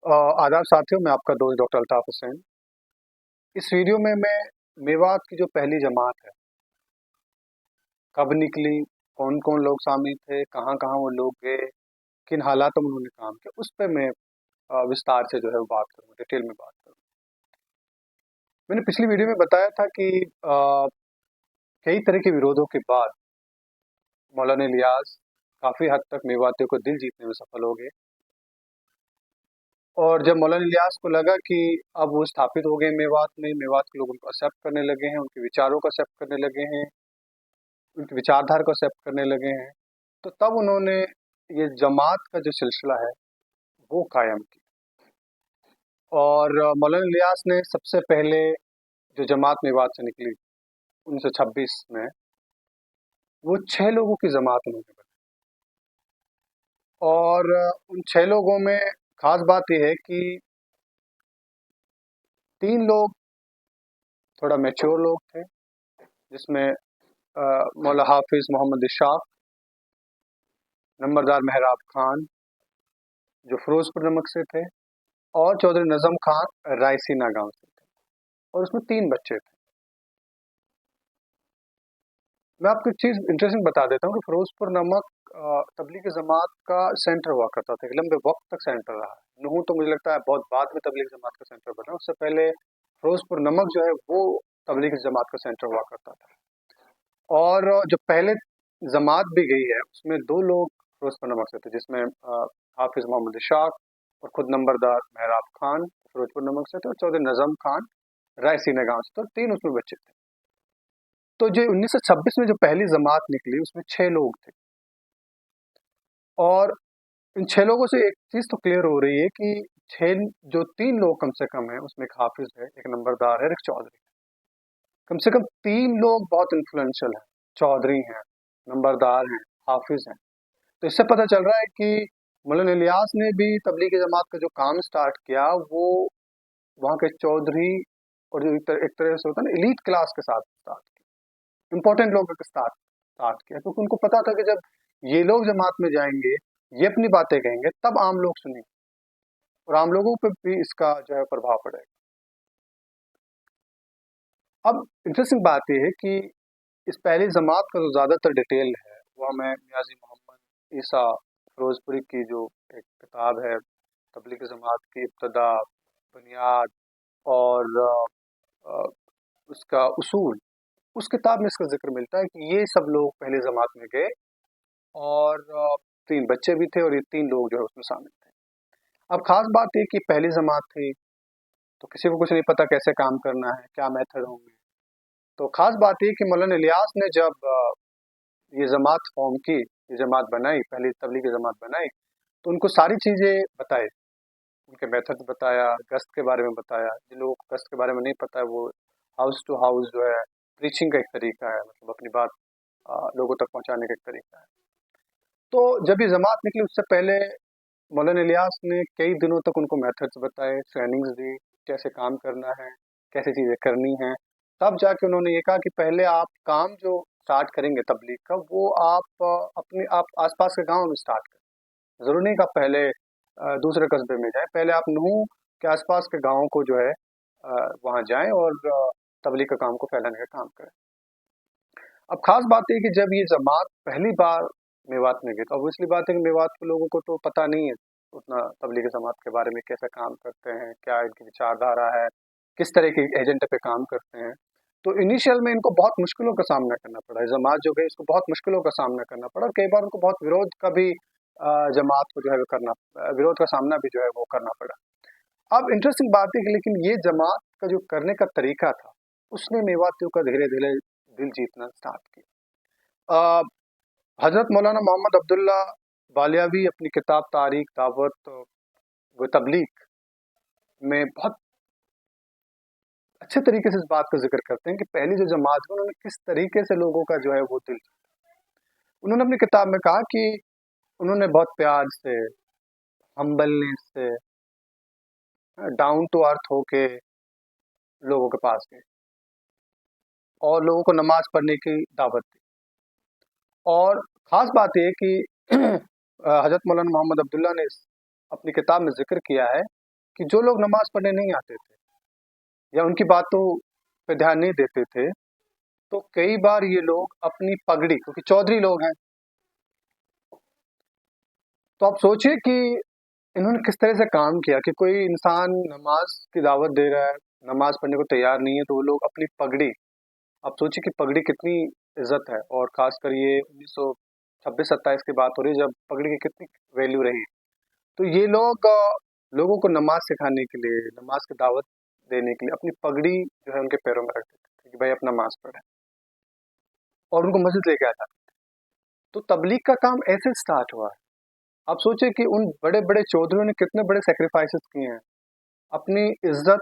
आदाब साथियों, मैं आपका दोस्त डॉक्टर अल्ताफ हुसैन। इस वीडियो में मैं मेवात की जो पहली जमात है, कब निकली, कौन कौन लोग शामिल थे, कहाँ कहाँ वो लोग गए, किन हालातों में उन्होंने काम किया, उस पर मैं विस्तार से जो है वो बात करूँगा, डिटेल में बात करूँगा। मैंने पिछली वीडियो में बताया था कि कई तरह के विरोधों के बाद मौलाना इलियास काफ़ी हद तक मेवातियों को दिल जीतने में सफल हो गए। और जब मौलाना इलियास को लगा कि अब वो स्थापित हो गए मेवात में, मेवात के लोग उनको एक्सेप्ट करने लगे हैं, उनके विचारों को एक्सेप्ट करने लगे हैं, उनकी विचारधारा को एक्सेप्ट करने लगे हैं, तो तब उन्होंने ये जमात का जो सिलसिला है वो कायम किया। और मौलाना इलियास ने सबसे पहले जो जमात मेवात से निकली 1926 में, वो 6 लोगों की जमात उन्होंने बनाई। और उन 6 लोगों में खास बात यह है कि 3 लोग थोड़ा मैच्योर लोग थे, जिसमें मौला हाफिज मोहम्मद इशाक, नंबरदार मेहराब खान जो फिरोजपुर नमक से थे, और चौधरी नजम खान रायसीना गांव से थे, और उसमें 3 बच्चे थे। मैं आपको एक चीज इंटरेस्टिंग बता देता हूँ कि फिरोजपुर नमक तबलीगी जमात का सेंटर हुआ करता था, एक लंबे वक्त तक सेंटर रहा है। नूह तो मुझे लगता है बहुत बाद में तबलीगी जमात का सेंटर बना, उससे पहले फिरोजपुर नमक जो है वो तबलीगी जमात का सेंटर हुआ करता था। और जो पहले जमात भी गई है उसमें 2 लोग फिरोजपुर नमक से थे, जिसमें हाफिज मोहम्मद इशाक और खुद नंबरदार मेहराब खान फिरोजपुर नमक से थे, और चौधरी नजम खान रायसीना गांव से थे, और 3 उसमें बच्चे थे। तो जो 1926 में जो पहली जमात निकली उसमें 6 लोग थे। और इन 6 लोगों से एक चीज तो क्लियर हो रही है कि छह जो 3 लोग कम से कम है, उसमें एक हाफिज है, एक नंबरदार है, एक चौधरी है। कम से कम 3 लोग बहुत इन्फ्लुएंशियल हैं, चौधरी हैं, नंबरदार हैं, हाफिज हैं। तो इससे पता चल रहा है कि मौलाना इलियास ने भी तबलीगी जमात का जो काम स्टार्ट किया वो वहाँ के चौधरी और जो एक तरह से होता है ना एलीट क्लास के साथ स्टार्ट किया, इंपॉर्टेंट लोगों के साथ स्टार्ट किया, क्योंकि उनको पता था कि जब ये लोग जमात में जाएंगे, ये अपनी बातें कहेंगे, तब आम लोग सुनेंगे और आम लोगों पर भी इसका जो है प्रभाव पड़ेगा। अब इंटरेस्टिंग बात यह है कि इस पहली जमात का जो ज़्यादातर डिटेल है वह मैं मियाजी मोहम्मद ईसा फिरोजपुरी की जो एक किताब है तबलीगी जमात की इब्तदा, बुनियाद और अ, उसका उसूल, उस किताब में इसका जिक्र मिलता है कि ये सब लोग पहले जमात में गए, और 3 बच्चे भी थे, और ये 3 लोग जो है उसमें शामिल थे। अब खास बात ये कि पहली जमात थी तो किसी को कुछ नहीं पता कैसे काम करना है, क्या मेथड होंगे। तो खास बात ये कि मौलाना इलियास ने जब ये जमात फॉर्म की, ये जमात बनाई, पहली तबलीगी जमात बनाई, तो उनको सारी चीज़ें बताई, उनके मेथड बताया, गश्त के बारे में बताया। जिन लोगों को गश्त के बारे में नहीं पता है, वो हाउस टू हाउस जो है प्रीचिंग का एक तरीका है, मतलब अपनी बात लोगों तक पहुंचाने का एक तरीका है। तो जब ये जमात निकली उससे पहले मौलाना इलियास ने कई दिनों तक उनको मेथड्स बताए, ट्रेनिंग्स दी, कैसे काम करना है, कैसे चीज़ें करनी हैं। तब जाके उन्होंने ये कहा कि पहले आप काम जो स्टार्ट करेंगे तबलीग का, वो आप अपने आप आसपास के गांव में स्टार्ट करें। ज़रूरी नहीं कि आप पहले दूसरे कस्बे में जाएं, पहले आप नूह के आसपास के गाँव को जो है वहाँ जाएं और तबलीग का काम को फैलाने का काम करें। अब खास बात है कि जब ये जमात पहली बार मेवात में गई, तो ऑब्वियसली बात है कि मेवात के लोगों को तो पता नहीं है उतना तबलीगी जमात के बारे में, कैसे काम करते हैं, क्या इनकी विचारधारा है, किस तरह के एजेंडे पे काम करते हैं। तो इनिशियल में इनको बहुत मुश्किलों का सामना करना पड़ा, ये जमात जो गई इसको बहुत मुश्किलों का सामना करना पड़ा, और कई बार उनको बहुत विरोध का भी जमात को जो है वो करना विरोध का सामना भी जो है वो करना पड़ा। अब इंटरेस्टिंग बात है कि लेकिन ये जमात का जो करने का तरीका था, उसने मेवातियों का धीरे धीरे दिल जीतना स्टार्ट किया। हजरत मौलाना मोहम्मद अब्दुल्ला बालियावी अपनी किताब तारीख दावत व तबलीग में बहुत अच्छे तरीके से इस बात का जिक्र करते हैं कि पहली जो जमात है उन्होंने किस तरीके से लोगों का जो है वो दिल जीता। उन्होंने अपनी किताब में कहा कि उन्होंने बहुत प्यार से, हम्बलनेस से, डाउन टू अर्थ होके लोगों के पास गए और लोगों को नमाज पढ़ने की दावत दी। और ख़ास बात ये है कि हज़रत मौलाना मोहम्मद अब्दुल्ला ने अपनी किताब में ज़िक्र किया है कि जो लोग नमाज पढ़ने नहीं आते थे या उनकी बातों पे ध्यान नहीं देते थे, तो कई बार ये लोग अपनी पगड़ी, क्योंकि चौधरी लोग हैं, तो आप सोचिए कि इन्होंने किस तरह से काम किया कि कोई इंसान नमाज की दावत दे रहा है, नमाज पढ़ने को तैयार नहीं है, तो वो लोग अपनी पगड़ी, आप सोचिए कि पगड़ी कितनी इज्जत है, और खासकर ये 1926-27 की बात हो रही है जब पगड़ी की कितनी वैल्यू रही। तो ये लोग लोगों को नमाज सिखाने के लिए, नमाज की दावत देने के लिए अपनी पगड़ी जो है उनके पैरों में रख देते थे कि भाई अपना नमाज पढ़े, और उनको मस्जिद लेके आ जाते। तो तबलीग का काम ऐसे स्टार्ट हुआ है। आप सोचिए कि उन बड़े बड़े चौधरियों ने कितने बड़े सेक्रीफाइसेस किए हैं, अपनी इज्जत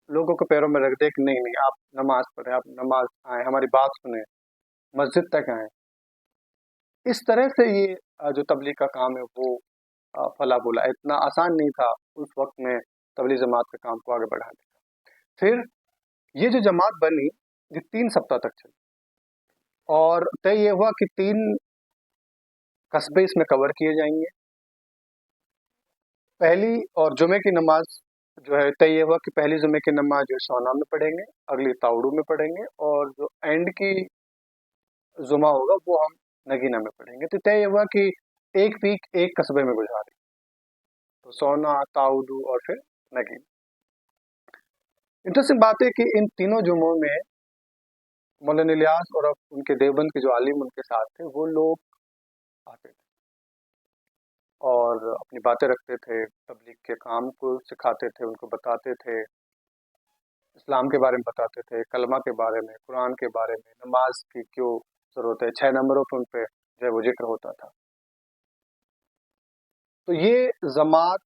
लोगों के पैरों में रख दे कि नहीं नहीं आप नमाज पढ़े, आप नमाज आए, हमारी बात सुने, मस्जिद तक आए। इस तरह से ये जो तबलीग का काम है वो फला फूला। इतना आसान नहीं था उस वक्त में तबलीग जमात के काम को आगे बढ़ाने का। फिर ये जो जमात बनी, ये 3 सप्ताह तक चली, और तय ये हुआ कि 3 कस्बे इसमें कवर किए जाएंगे। पहली और जुमे की नमाज जो है, तय ये हुआ कि पहली जुमे की नमाज जो सोना में पढ़ेंगे, अगली ताउडू में पढ़ेंगे, और जो एंड की जुमा होगा वो हम नगीना में पढ़ेंगे। तो तय ये हुआ कि एक वीक एक कस्बे में गुजारें, तो सोना, ताउदू और फिर नगीना। इंटरेस्टिंग बात है कि इन तीनों जुमों में मौलाना इलियास और अब उनके देवबंद के जो आलिम उनके साथ थे वो लोग आते थे और अपनी बातें रखते थे, तबलीग के काम को सिखाते थे, उनको बताते थे, इस्लाम के बारे में बताते थे, कलमा के बारे में, कुरान के बारे में, नमाज की क्यों जरूरत है, 6 नंबरों पर उन पे जो है वो जिक्र होता था। तो ये जमात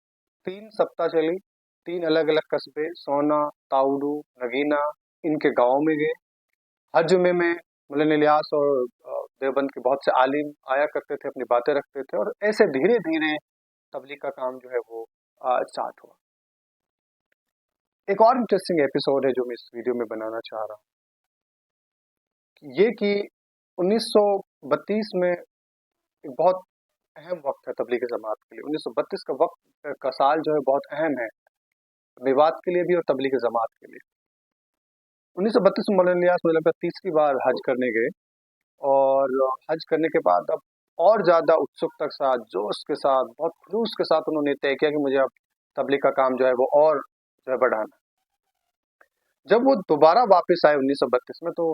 3 सप्ताह चली, 3 अलग अलग कस्बे सोना, ताउडू, नगीना, इनके गाँव में गए। हर जुमे में मौलाना इलियास और देवबंद के बहुत से आलिम आया करते थे, अपनी बातें रखते थे, और ऐसे धीरे धीरे तबलीग का काम जो है वो स्टार्ट हुआ। एक और इंटरेस्टिंग एपिसोड है जो मैं इस वीडियो में बनाना चाह रहा हूँ, ये कि 1932 में एक बहुत अहम वक्त है तबलीग जमात के लिए। 1932 का वक्त का साल जो है बहुत अहम है, मेवात के लिए भी और तबलीग जमात के लिए। 1932 में मौलाना इलियास मुझे लगता है तीसरी बार हज करने गए, और हज करने के बाद अब और ज़्यादा उत्सुकता के साथ, जोश के साथ, बहुत खुलूस के साथ उन्होंने तय किया कि मुझे अब तबलीग का काम जो है वो और जो है बढ़ाना। जब वो दोबारा वापस आए 1932 में, तो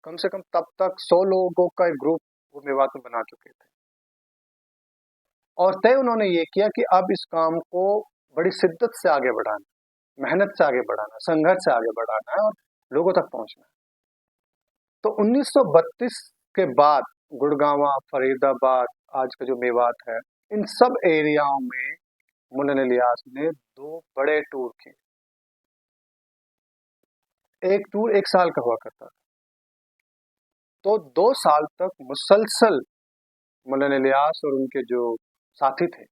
कम से कम तब तक 100 लोगों का एक ग्रुप वो मेवात में बना चुके थे, और तय उन्होंने ये किया कि अब इस काम को बड़ी शिद्दत से आगे बढ़ाना, मेहनत से आगे बढ़ाना, संघर्ष से आगे बढ़ाना है और लोगों तक पहुंचना है। तो 1932 के बाद गुड़गांवा, फरीदाबाद, आज का जो मेवात है, इन सब एरियाओं में मौलाना इलियास ने 2 बड़े टूर किए। एक टूर 1 साल का हुआ करता था, तो 2 साल तक मुसलसल मौलाना इलियास और उनके जो साथी थे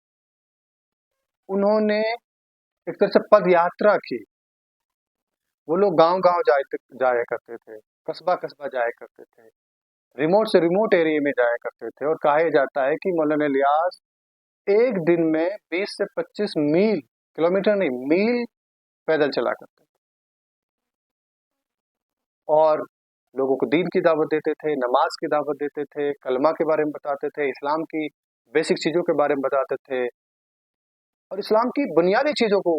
उन्होंने एक तरह से पद यात्रा की। वो लोग गांव गांव जाया करते थे, कस्बा कस्बा जाया करते थे, रिमोट से रिमोट एरिया में जाया करते थे, और कहा जाता है कि मौलाना इलियास एक दिन में 20 से 25 मील, किलोमीटर नहीं, मील पैदल चला करते थे, और लोगों को दीन की दावत देते थे, नमाज की दावत देते थे, कलमा के बारे में बताते थे, इस्लाम की बेसिक चीज़ों के बारे में बताते थे, और इस्लाम की बुनियादी चीज़ों को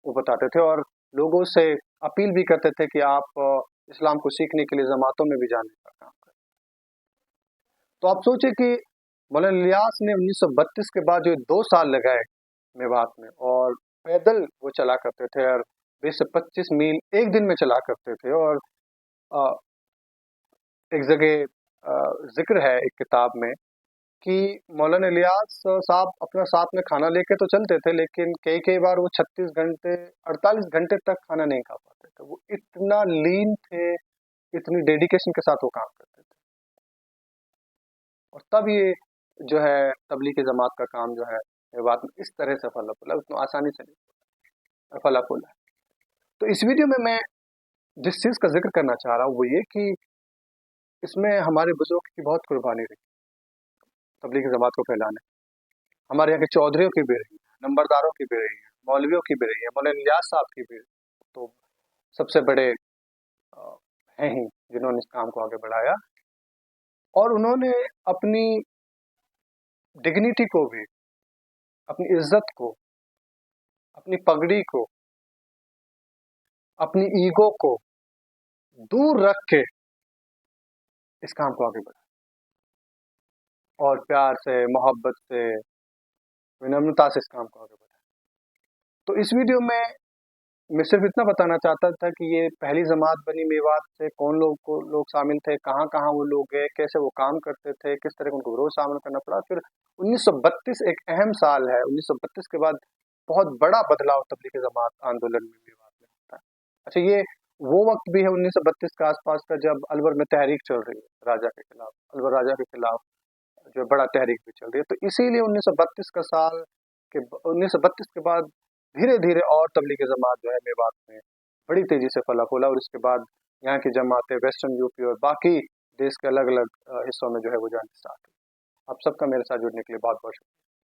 वो बताते थे, और लोगों से अपील भी करते थे कि आप इस्लाम को सीखने के लिए जमातों में भी जाने का काम करें। तो आप सोचिए कि मौलाना इलियास ने 1932 के बाद जो 2 साल लगाए मेवात में, और पैदल वो चला करते थे, और 20 से 25 मील एक दिन में चला करते थे। और अ, एक जगह जिक्र है एक किताब में कि मौलाना इलियास साहब अपना साथ में खाना लेके तो चलते थे, लेकिन कई कई बार वो 36 घंटे, 48 घंटे तक खाना नहीं खा पाते थे। वो इतना लीन थे, इतनी डेडिकेशन के साथ वो काम करते थे, और तब ये जो है तबलीग की जमात का काम जो है ये बात में इस तरह से फला फूला, उतना आसानी से नहीं फला फूला। तो इस वीडियो में मैं जिस चीज़ का जिक्र करना चाह रहा हूँ वो ये कि इसमें हमारे बुजुर्ग की बहुत कुर्बानी रही तबलीग की जमात को फैलाने। हमारे यहाँ के चौधरियों की भी रही है, नंबरदारों की भी रही है, मौलवियों की भी रही है, मौलाना इलियास साहब की भी तो सबसे बड़े अ, हैं ही जिन्होंने इस काम को आगे बढ़ाया। और उन्होंने अपनी डिग्निटी को भी, अपनी इज्जत को, अपनी पगड़ी को, अपनी ईगो को दूर रख के इस काम को आगे बढ़ाया, और प्यार से, मोहब्बत से, विनम्रता से इस काम को आगे बढ़ाया। तो इस वीडियो में मैं सिर्फ इतना बताना चाहता था कि ये पहली जमात बनी मेवात से कौन लोग शामिल थे, कहाँ कहाँ वो लोग गए, कैसे वो काम करते थे, किस तरह उनको विरोध सामना करना पड़ा। फिर 1932 एक अहम साल है, 1932 के बाद बहुत बड़ा बदलाव तबलीगी जमात आंदोलन में मेवात में होता है। अच्छा, ये वो वक्त भी है 1932 के आसपास का जब अलवर में तहरीक चल रही है राजा के खिलाफ, अलवर राजा के खिलाफ जो है बड़ा तहरीक भी चल रही है। तो इसीलिए 1932 का साल के 1932 के बाद धीरे धीरे और तबलीगी जमात जो है मेवात में बड़ी तेजी से फला फूला, और इसके बाद यहाँ की जमातें वेस्टर्न यूपी और बाकी देश के अलग अलग हिस्सों में जो है वो जाना स्टार्ट हुई। आप सबका मेरे साथ जुड़ने के लिए बहुत बहुत शुक्रिया।